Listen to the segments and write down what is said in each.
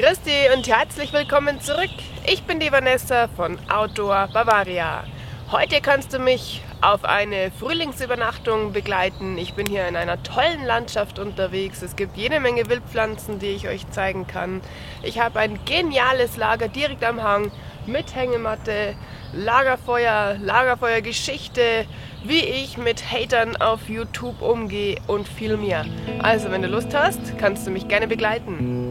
Christi und herzlich willkommen zurück. Ich bin die Vanessa von Outdoor Bavaria. Heute kannst du mich auf eine Frühlingsübernachtung begleiten. Ich bin hier in einer tollen Landschaft unterwegs. Es gibt jede Menge Wildpflanzen, die ich euch zeigen kann. Ich habe ein geniales Lager direkt am Hang mit Hängematte, Lagerfeuergeschichte, wie ich mit Hatern auf YouTube umgehe und viel mehr. Also wenn du Lust hast, kannst du mich gerne begleiten.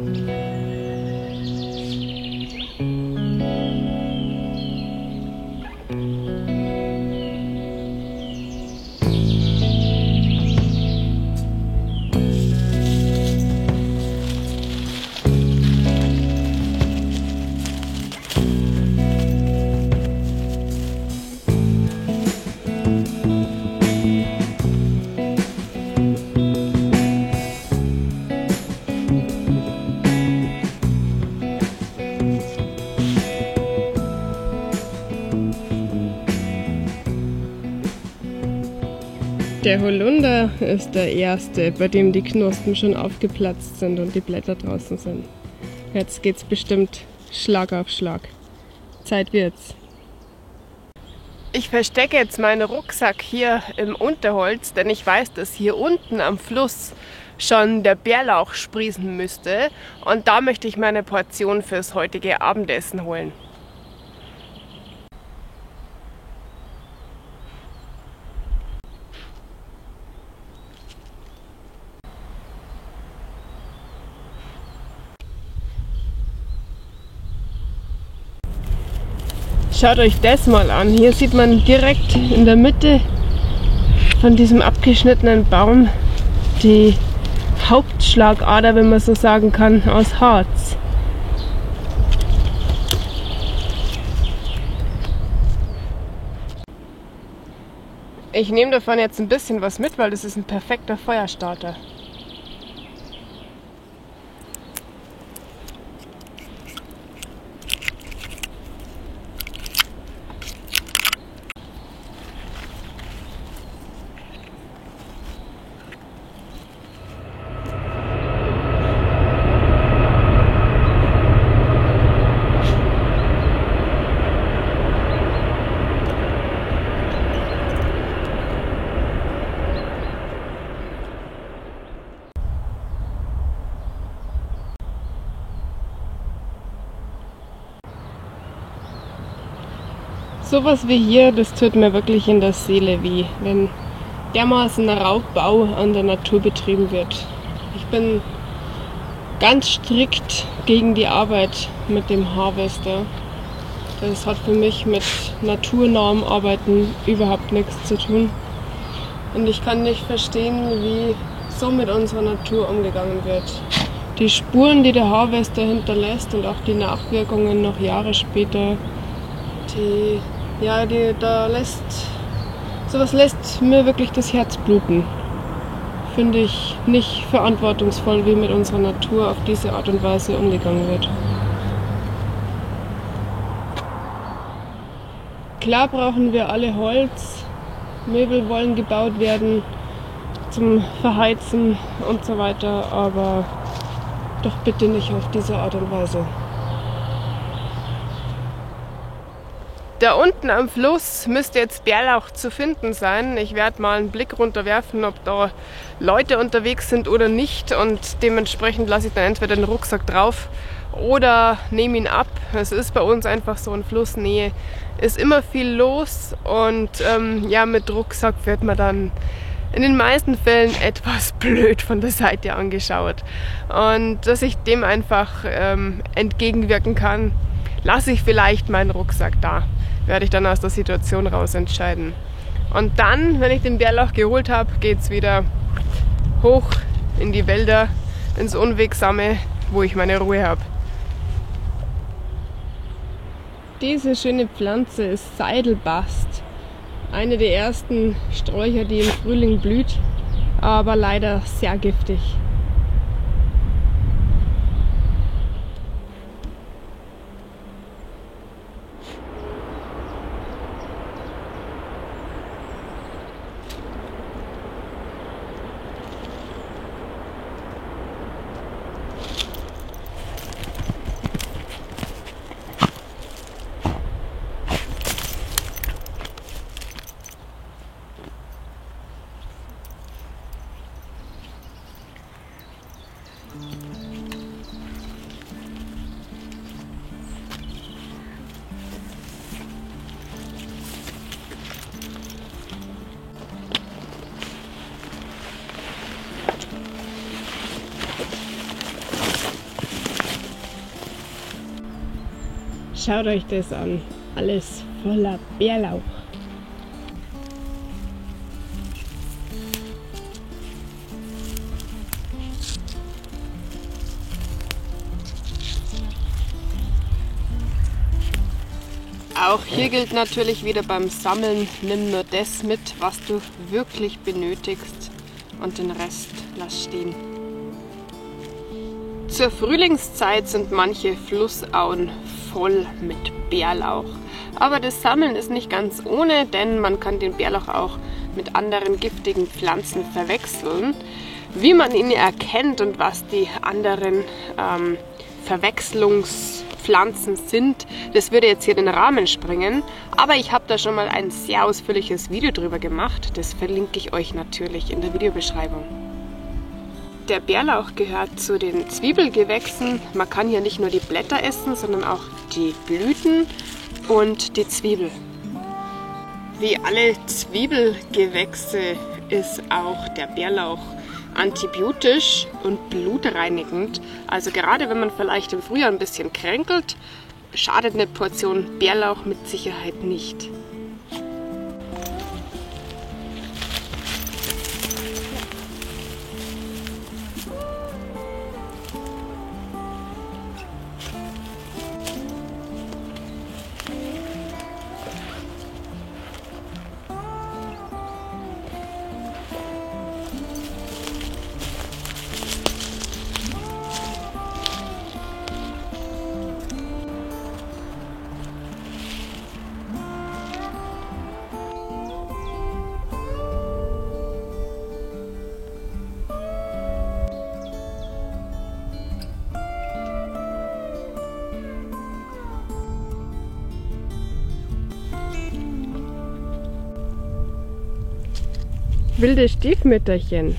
Der Holunder ist der erste, bei dem die Knospen schon aufgeplatzt sind und die Blätter draußen sind. Jetzt geht's bestimmt Schlag auf Schlag. Zeit wird's. Ich verstecke jetzt meinen Rucksack hier im Unterholz, denn ich weiß, dass hier unten am Fluss schon der Bärlauch sprießen müsste. Und da möchte ich meine Portion fürs heutige Abendessen holen. Schaut euch das mal an. Hier sieht man direkt in der Mitte von diesem abgeschnittenen Baum die Hauptschlagader, wenn man so sagen kann, aus Harz. Ich nehme davon jetzt ein bisschen was mit, weil das ist ein perfekter Feuerstarter. Sowas wie hier, das tut mir wirklich in der Seele weh, wenn dermaßen Raubbau an der Natur betrieben wird. Ich bin ganz strikt gegen die Arbeit mit dem Harvester. Das hat für mich mit naturnahem Arbeiten überhaupt nichts zu tun. Und ich kann nicht verstehen, wie so mit unserer Natur umgegangen wird. Die Spuren, die der Harvester hinterlässt und auch die Nachwirkungen noch Jahre später, sowas lässt mir wirklich das Herz bluten. Finde ich nicht verantwortungsvoll, wie mit unserer Natur auf diese Art und Weise umgegangen wird. Klar brauchen wir alle Holz, Möbel wollen gebaut werden zum Verheizen und so weiter, aber doch bitte nicht auf diese Art und Weise. Da unten am Fluss müsste jetzt Bärlauch zu finden sein. Ich werde mal einen Blick runterwerfen, ob da Leute unterwegs sind oder nicht. Und dementsprechend lasse ich dann entweder den Rucksack drauf oder nehme ihn ab. Es ist bei uns einfach so in Flussnähe. Ist immer viel los und mit Rucksack wird man dann in den meisten Fällen etwas blöd von der Seite angeschaut. Und dass ich dem einfach entgegenwirken kann, lasse ich vielleicht meinen Rucksack da. Werde ich dann aus der Situation raus entscheiden. Und dann, wenn ich den Bärlauch geholt habe, geht es wieder hoch in die Wälder, ins Unwegsame, wo ich meine Ruhe habe. Diese schöne Pflanze ist Seidelbast. Eine der ersten Sträucher, die im Frühling blüht, aber leider sehr giftig. Schaut euch das an. Alles voller Bärlauch. Auch hier gilt natürlich wieder beim Sammeln, nimm nur das mit, was du wirklich benötigst und den Rest lass stehen. Zur Frühlingszeit sind manche Flussauen voll mit Bärlauch. Aber das Sammeln ist nicht ganz ohne, denn man kann den Bärlauch auch mit anderen giftigen Pflanzen verwechseln. Wie man ihn erkennt und was die anderen Verwechslungspflanzen sind, das würde jetzt hier den Rahmen sprengen. Aber ich habe da schon mal ein sehr ausführliches Video drüber gemacht. Das verlinke ich euch natürlich in der Videobeschreibung. Der Bärlauch gehört zu den Zwiebelgewächsen. Man kann hier nicht nur die Blätter essen, sondern auch die Blüten und die Zwiebel. Wie alle Zwiebelgewächse ist auch der Bärlauch antibiotisch und blutreinigend. Also gerade wenn man vielleicht im Frühjahr ein bisschen kränkelt, schadet eine Portion Bärlauch mit Sicherheit nicht. Wilde Stiefmütterchen.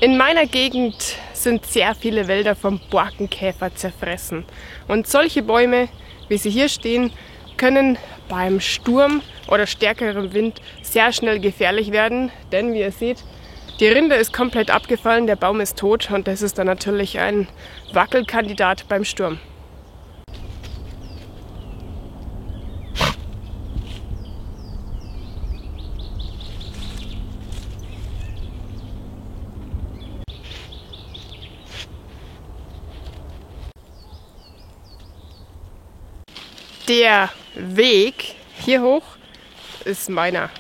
In meiner Gegend sind sehr viele Wälder vom Borkenkäfer zerfressen. Und solche Bäume, wie sie hier stehen, können beim Sturm oder stärkerem Wind sehr schnell gefährlich werden. Denn wie ihr seht, die Rinde ist komplett abgefallen, der Baum ist tot und das ist dann natürlich ein Wackelkandidat beim Sturm. Der Weg hier hoch ist meiner.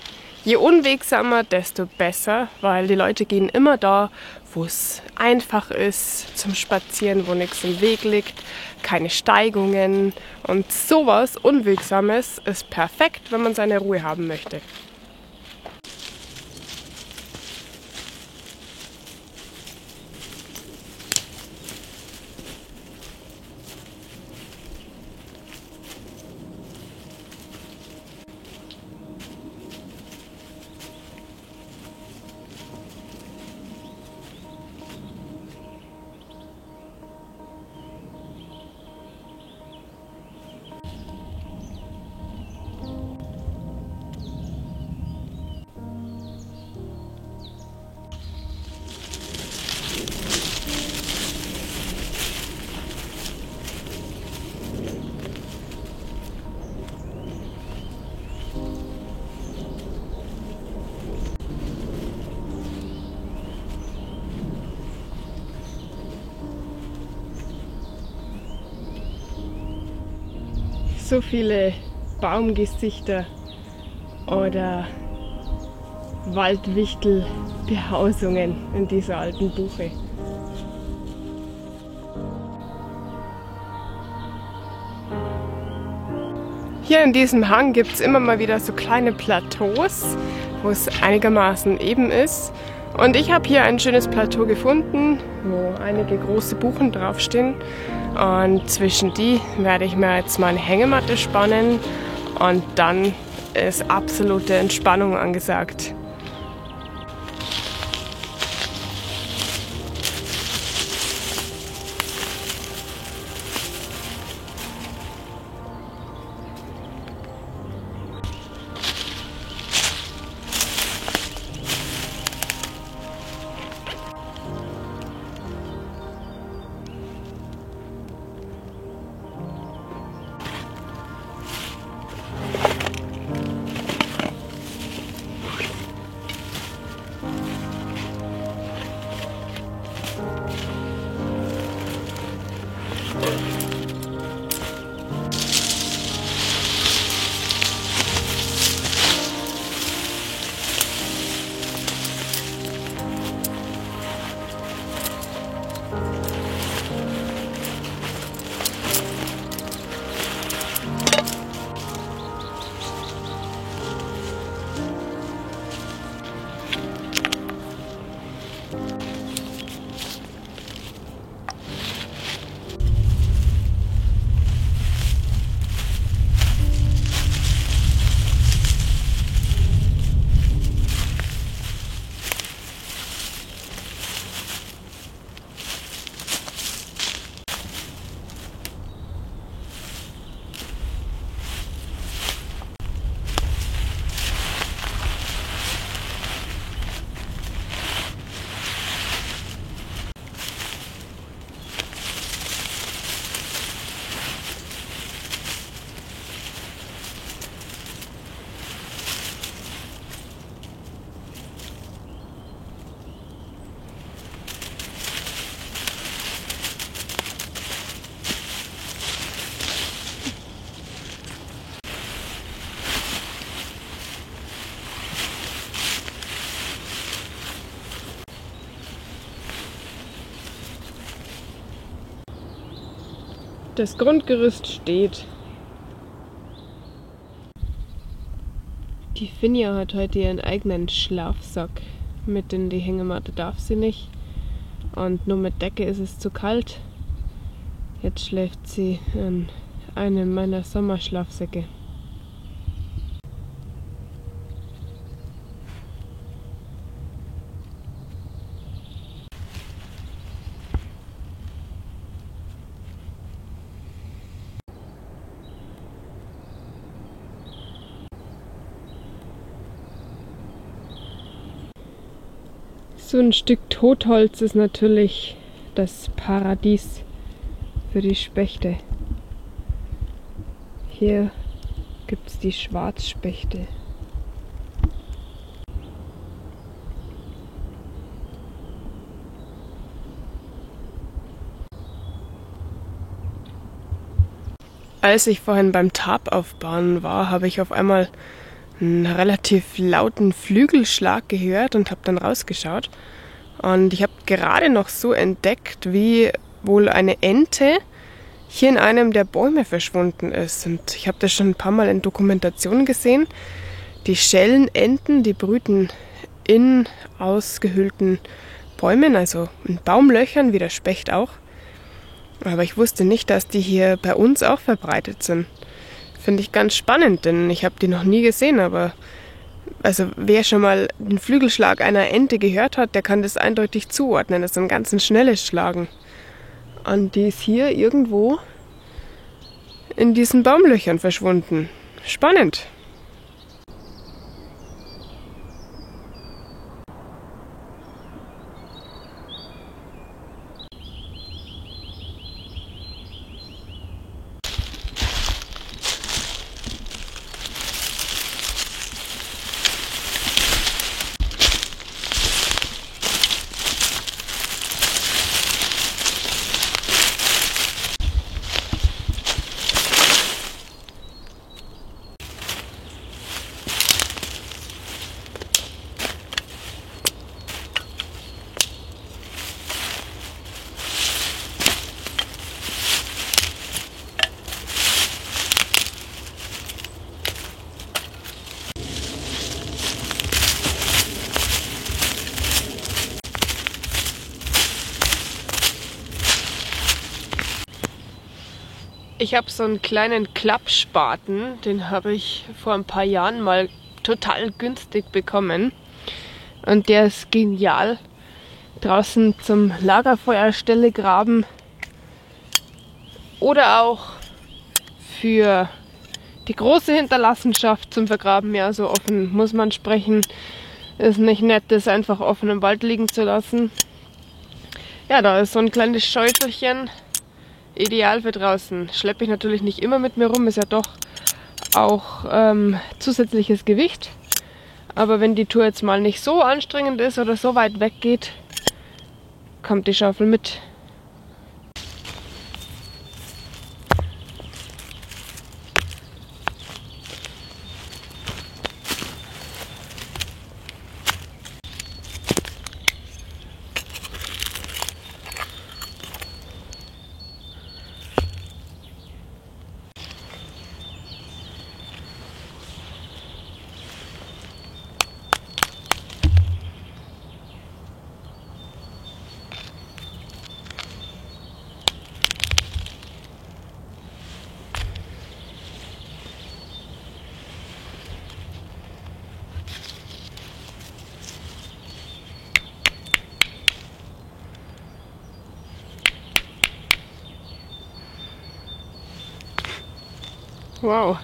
Je unwegsamer, desto besser, weil die Leute gehen immer da, wo es einfach ist zum Spazieren, wo nichts im Weg liegt, keine Steigungen und sowas Unwegsames ist perfekt, wenn man seine Ruhe haben möchte. So viele Baumgesichter oder Waldwichtelbehausungen in dieser alten Buche. Hier in diesem Hang gibt es immer mal wieder so kleine Plateaus, wo es einigermaßen eben ist. Und ich habe hier ein schönes Plateau gefunden, wo einige große Buchen draufstehen. Und zwischen die werde ich mir jetzt mal eine Hängematte spannen und dann ist absolute Entspannung angesagt. Das Grundgerüst steht. Die Finja hat heute ihren eigenen Schlafsack. Mit in die Hängematte darf sie nicht. Und nur mit Decke ist es zu kalt. Jetzt schläft sie in einem meiner Sommerschlafsäcke. So ein Stück Totholz ist natürlich das Paradies für die Spechte. Hier gibt es die Schwarzspechte. Als ich vorhin beim Tarp-Aufbauen war, habe ich auf einmal einen relativ lauten Flügelschlag gehört und habe dann rausgeschaut. Und ich habe gerade noch so entdeckt, wie wohl eine Ente hier in einem der Bäume verschwunden ist. Und ich habe das schon ein paar Mal in Dokumentationen gesehen. Die Schellenenten, die brüten in ausgehöhlten Bäumen, also in Baumlöchern, wie der Specht auch. Aber ich wusste nicht, dass die hier bei uns auch verbreitet sind. Finde ich ganz spannend, denn ich habe die noch nie gesehen, aber also wer schon mal den Flügelschlag einer Ente gehört hat, der kann das eindeutig zuordnen. Das ist ein ganz schnelles Schlagen. Und die ist hier irgendwo in diesen Baumlöchern verschwunden. Spannend. Ich habe so einen kleinen Klappspaten, den habe ich vor ein paar Jahren mal total günstig bekommen. Und der ist genial. Draußen zum Lagerfeuerstelle graben oder auch für die große Hinterlassenschaft zum Vergraben. Ja, so offen muss man sprechen. Ist nicht nett, das einfach offen im Wald liegen zu lassen. Ja, da ist so ein kleines Schäufelchen. Ideal für draußen. Schleppe ich natürlich nicht immer mit mir rum, ist ja doch auch zusätzliches Gewicht. Aber wenn die Tour jetzt mal nicht so anstrengend ist oder so weit weg geht, kommt die Schaufel mit. Wow.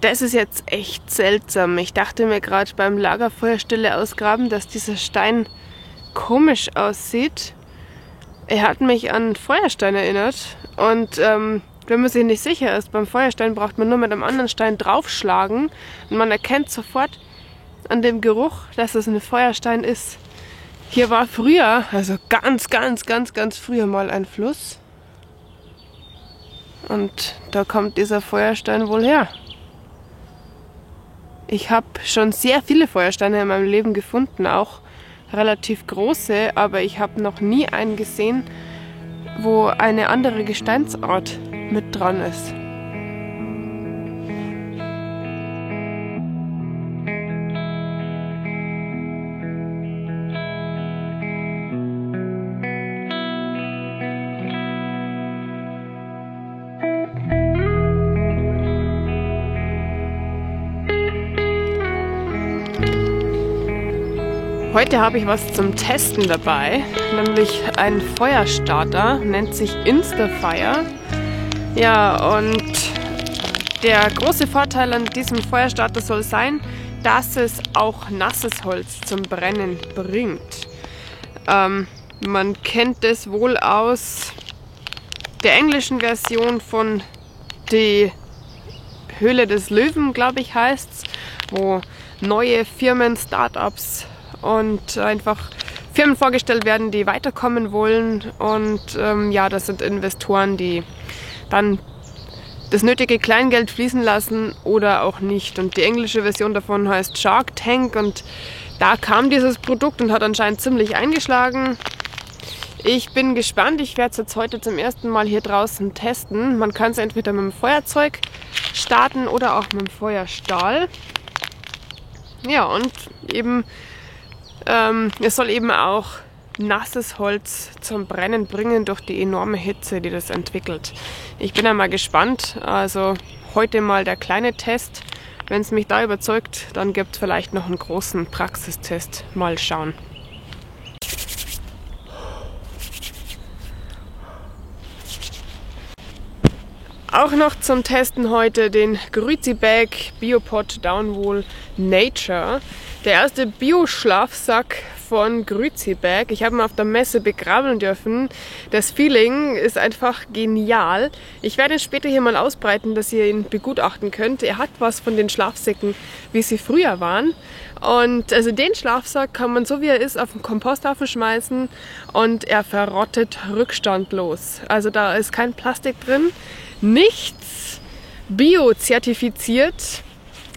Das ist jetzt echt seltsam. Ich dachte mir gerade beim Lagerfeuerstelle ausgraben, dass dieser Stein komisch aussieht. Er hat mich an Feuerstein erinnert. Und wenn man sich nicht sicher ist, beim Feuerstein braucht man nur mit einem anderen Stein draufschlagen. Und man erkennt sofort an dem Geruch, dass es ein Feuerstein ist. Hier war früher, also ganz früher mal ein Fluss. Und da kommt dieser Feuerstein wohl her. Ich habe schon sehr viele Feuersteine in meinem Leben gefunden, auch relativ große, aber ich habe noch nie einen gesehen, wo eine andere Gesteinsart mit dran ist. Heute habe ich was zum Testen dabei, nämlich ein Feuerstarter, nennt sich Instafire. Ja, und der große Vorteil an diesem Feuerstarter soll sein, dass es auch nasses Holz zum Brennen bringt. Man kennt es wohl aus der englischen Version von Die Höhle des Löwen, glaube ich, heißt's, wo neue Firmen, Startups und einfach Firmen vorgestellt werden, die weiterkommen wollen. Und ja, das sind Investoren, die dann das nötige Kleingeld fließen lassen oder auch nicht. Und die englische Version davon heißt Shark Tank und da kam dieses Produkt und hat anscheinend ziemlich eingeschlagen. Ich bin gespannt, ich werde es jetzt heute zum ersten Mal hier draußen testen. Man kann es entweder mit dem Feuerzeug starten oder auch mit dem Feuerstahl. Ja, und eben es soll eben auch nasses Holz zum Brennen bringen durch die enorme Hitze, die das entwickelt. Ich bin einmal gespannt. Also heute mal der kleine Test. Wenn es mich da überzeugt, dann gibt es vielleicht noch einen großen Praxistest. Mal schauen. Auch noch zum Testen heute den Grüzi-Bag Biopod Downwool Nature. Der erste Bio-Schlafsack von Grüzi-Bag. Ich habe ihn auf der Messe begraben dürfen. Das Feeling ist einfach genial. Ich werde ihn später hier mal ausbreiten, dass ihr ihn begutachten könnt. Er hat was von den Schlafsäcken, wie sie früher waren. Und also den Schlafsack kann man so wie er ist auf den Komposthaufen schmeißen und er verrottet rückstandlos. Also da ist kein Plastik drin, nichts, bio-zertifiziert.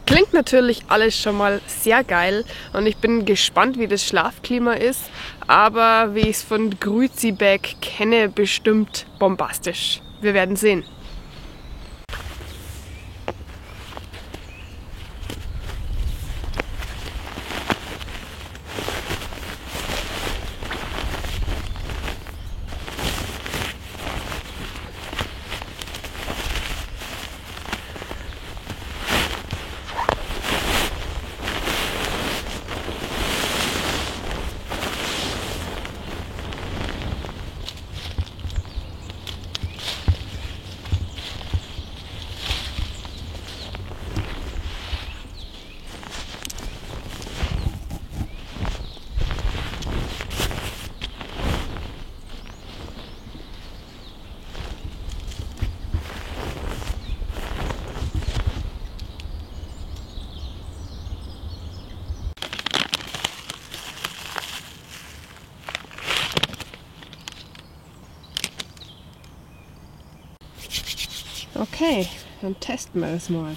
Klingt natürlich alles schon mal sehr geil und ich bin gespannt, wie das Schlafklima ist, aber wie ich es von Grüzi-Bag kenne, bestimmt bombastisch. Wir werden sehen. Okay, dann testen wir das mal.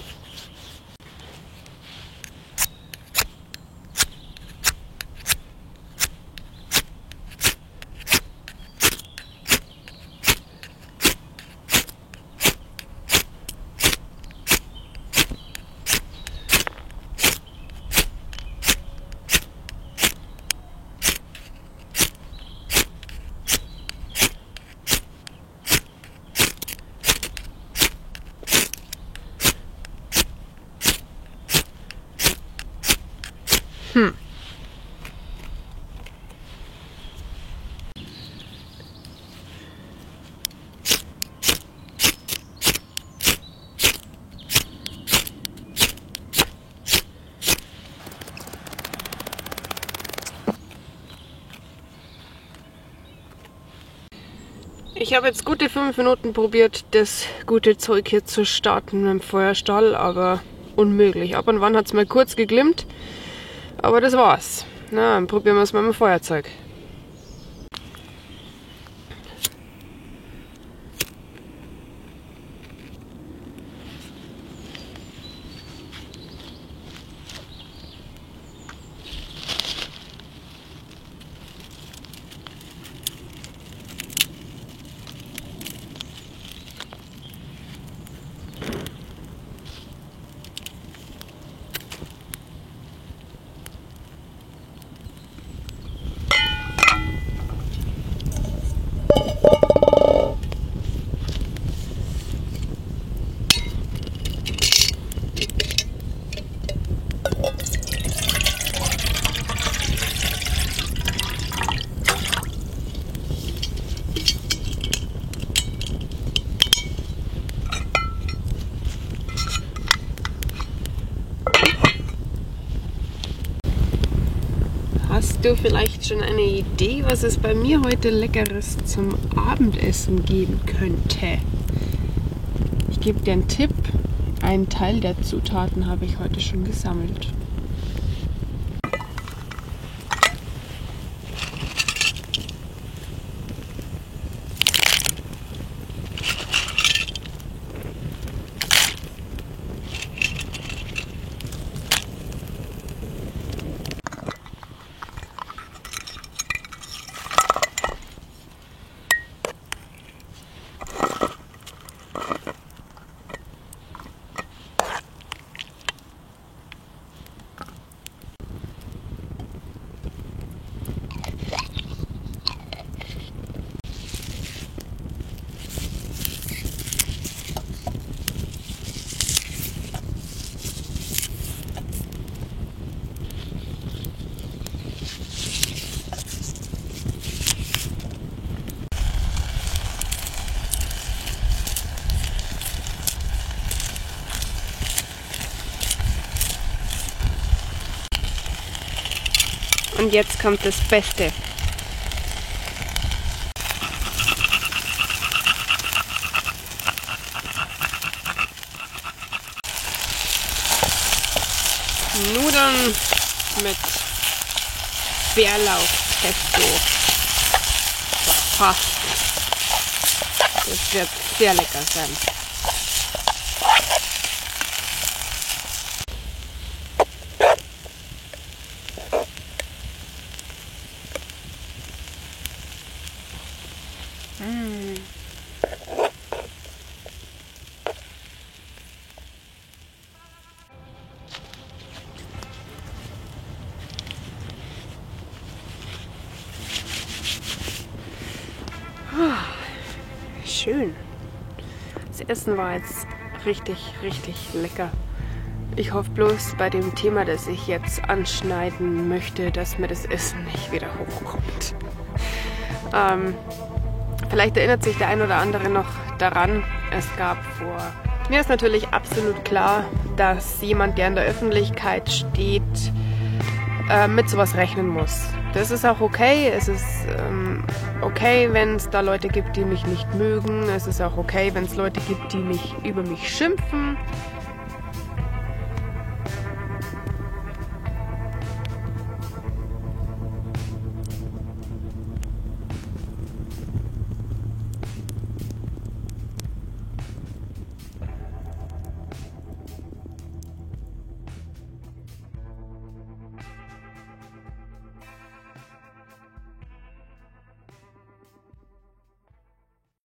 Ich habe jetzt gute 5 Minuten probiert, das gute Zeug hier zu starten mit dem Feuerstahl, aber unmöglich. Ab und wann hat es mal kurz geglimmt, aber das war's. Na, dann probieren wir es mal mit dem Feuerzeug. Hast du vielleicht schon eine Idee, was es bei mir heute Leckeres zum Abendessen geben könnte? Ich gebe dir einen Tipp. Einen Teil der Zutaten habe ich heute schon gesammelt. Und jetzt kommt das Beste. Nudeln mit Bärlauch-Pesto verpasst. Das wird sehr lecker sein. Schön. Das Essen war jetzt richtig lecker. Ich hoffe bloß bei dem Thema, das ich jetzt anschneiden möchte, dass mir das Essen nicht wieder hochkommt. Vielleicht erinnert sich der ein oder andere noch daran, mir ist natürlich absolut klar, dass jemand, der in der Öffentlichkeit steht, mit sowas rechnen muss. Das ist auch okay. Es ist okay, wenn es da Leute gibt, die mich nicht mögen. Es ist auch okay, wenn es Leute gibt, die über mich schimpfen.